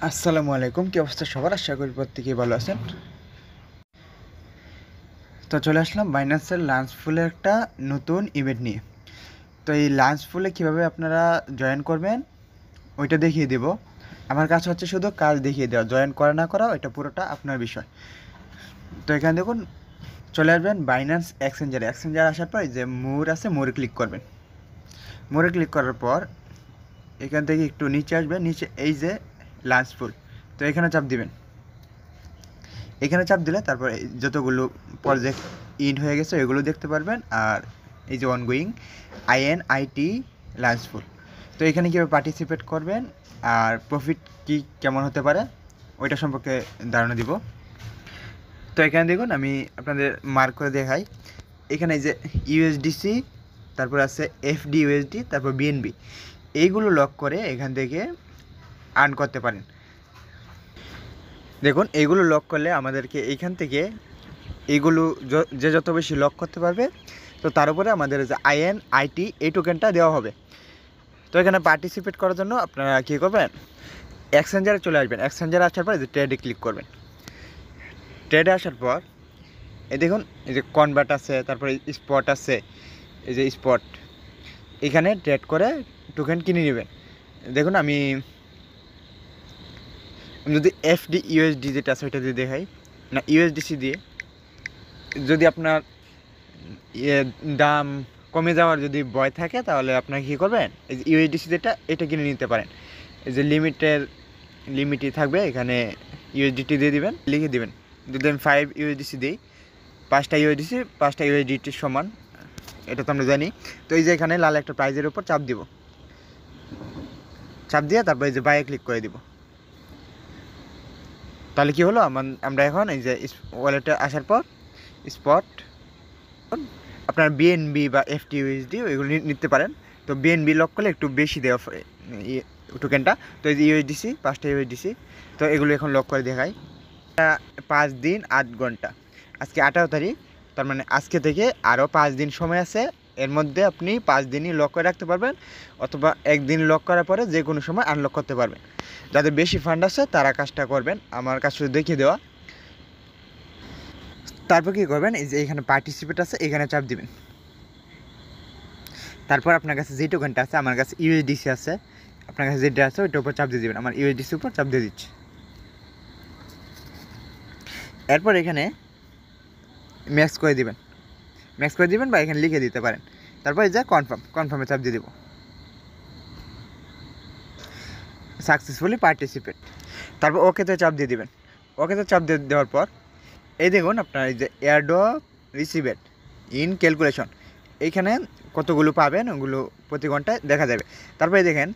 আসসালামু আলাইকুম, কি অবস্থা সবার? আশা করি প্রত্যেকেই ভালো আছেন। তো চলে আসলাম বাইন্যান্সের লাঞ্চ ফুলের একটা নতুন ইভেন্ট নিয়ে। তো এই লাঞ্চ ফুলে কীভাবে আপনারা জয়েন করবেন ওইটা দেখিয়ে দেব। আমার কাছে হচ্ছে শুধু কাজ দেখিয়ে দেওয়া, জয়েন করা না করা ওইটা পুরোটা আপনার বিষয়। তো এখানে দেখুন, চলে আসবেন বাইন্যান্স এক্সচেঞ্জারে আসার পর এই যে মোর আছে, মোরে ক্লিক করবেন। মোরে ক্লিক করার পর এখান থেকে একটু নিচে আসবেন, নিচে এই যে লাঞ্চ ফুল, তো এখানে চাপ দিবেন। এখানে চাপ দিলে তারপর যতগুলো প্রজেক্ট ইন হয়ে গেছে এগুলো দেখতে পারবেন। আর এই যে অনগোয়িং INIT লাঞ্চফুল, তো এখানে কীভাবে পার্টিসিপেট করবেন আর প্রফিট কি কেমন হতে পারে ওইটা সম্পর্কে ধারণা দিব। তো এখানে দেখুন, আমি আপনাদের মার্ক করে দেখাই। এখানে এই যে USDC, তারপর আছে FDUSD, তারপর BNB, এইগুলো লক করে এখান থেকে আর্ন করতে পারেন। দেখুন, এইগুলো লক করলে আমাদেরকে এইখান থেকে এইগুলো যে যত বেশি লক করতে পারবে, তো তার উপরে আমাদের যে INIT এই টোকেনটা দেওয়া হবে। তো এখানে পার্টিসিপেট করার জন্য আপনারা কী করবেন, এক্সচেঞ্জারে চলে আসবেন। এক্সচেঞ্জারে আসার পর এই যে ট্রেডে ক্লিক করবেন। ট্রেডে আসার পর এই দেখুন, এই যে কনভার্ট আছে, তারপরে স্পট আছে, এই যে স্পট, এখানে ট্রেড করে টোকেন কিনে নেবেন। দেখুন, আমি যদি FDUSD যেটা আছে ওইটা দিয়ে দেখাই, না USDC দিয়ে, যদি আপনার দাম কমে যাওয়ার যদি ভয় থাকে তাহলে আপনাকে কী করবেন, এই যে USDC যেটা এটা কিনে নিতে পারেন। এই যে লিমিটই থাকবে, এখানে USDT দিয়ে দিবেন, লিখে দিবেন। যদি আমি 5 USDC দিই, 5টা USDTর সমান, এটা তো আমরা জানি। তো এই যে এখানে লাল একটা প্রাইজের উপর চাপ দিব, চাপ দিয়ে তারপর এই যে বাইয়ে ক্লিক করে দিব। তাহলে কি হলো, আমরা এখন এই যে ওয়ালেটে আসার পর স্পট আপনার BNB বা FDUSD ওইগুলো নিতে পারেন। তো BNB লক করলে একটু বেশি দেওয়া টোকেনটা। তো এই যে USDC, 5টা USDC, তো এগুলো এখন লক করে দেখাই। 5 দিন 8 ঘন্টা, আজকে 18 তারিখ, তার মানে আজকে থেকে আরও 5 দিন সময় আছে। এর মধ্যে আপনি 5 দিনই লক করে রাখতে পারবেন, অথবা একদিন লক করার পরে যে কোনো সময় আনলক করতে পারবেন। যাদের বেশি ফান্ড আছে তারা কাজটা করবেন, আমার কাজ শুধু দেখিয়ে দেওয়া। তারপর কী করবেন, এই যে এখানে পার্টিসিপেট আছে, এখানে চাপ দিবেন। তারপর আপনার কাছে যে টোকেনটা আছে, আমার কাছে USDC আছে, আপনার কাছে যেটা আছে ওইটার উপর চাপ দিয়ে দেবেন। আমার USDC উপর চাপ দিয়ে দিচ্ছি। এরপর এখানে ম্যাক্স করে দিবেন বা এখানে লিখে দিতে পারেন। তারপর এই যে কনফার্মে চাপ দিয়ে দেবো। সাকসেসফুলি পার্টিসিপেট, তারপর ওকেতে চাপ দিয়ে দিবেন। ওকেতে চাপ দিয়ে দেওয়ার পর এই দেখুন, আপনার এই যে এয়ারড্রপ রিসিভেড ইন ক্যালকুলেশন, এইখানে কতগুলো পাবেন ওগুলো প্রতি ঘন্টায় দেখা যাবে। তারপরে দেখেন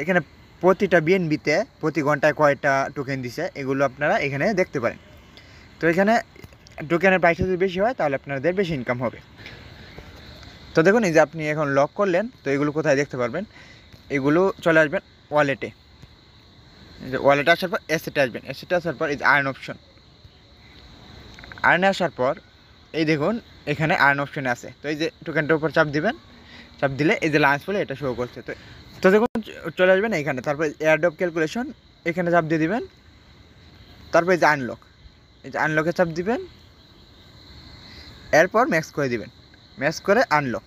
এখানে প্রতিটা BNB-তে প্রতি ঘন্টায় কয়টা টোকেন দিছে এগুলো আপনারা এখানে দেখতে পারেন। তো এখানে টোকেনের প্রাইস যদি বেশি হয় তাহলে আপনাদের বেশি ইনকাম হবে। তো দেখুন, এই যে আপনি এখন লক করলেন, তো এগুলো কোথায় দেখতে পারবেন, এগুলো চলে আসবেন ওয়ালেটে। যে ওয়ালেটে আসার পর অ্যাসেটে আসবেন। অ্যাসেটে আসার পর এই যে আর্ন অপশন, আর্নে আসার পর এই দেখুন এখানে আর্ন অপশনে আছে। তো এই যে টোকেনটার উপর চাপ দিবেন, চাপ দিলে এই যে লাঞ্চ বলে এটা শো করছে। তো দেখুন চলে আসবেন এখানে, তারপর এয়ারড্রপ ক্যালকুলেশন এখানে চাপ দিয়ে দিবেন। তারপর এই যে আনলক, এই যে আনলকে চাপ দিবেন, এরপর ম্যাক্স করে দিবেন, ম্যাক্স করে আনলক।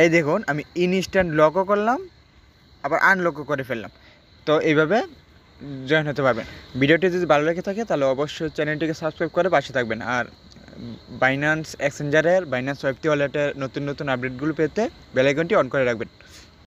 এই দেখুন আমি ইনস্ট্যান্ট লকও করলাম, আবার আনলকও করে ফেললাম। তো এইভাবে জয়েন হতে পারবেন। ভিডিওটি যদি ভালো লেগে থাকে তাহলে অবশ্যই চ্যানেলটিকে সাবস্ক্রাইব করে পাশে থাকবেন। আর বাইন্যান্স এক্সচেঞ্জারের, বাইন্যান্স ওয়েব ওয়ালেটের নতুন আপডেটগুলো পেতে বেল আইকনটি অন করে রাখবেন।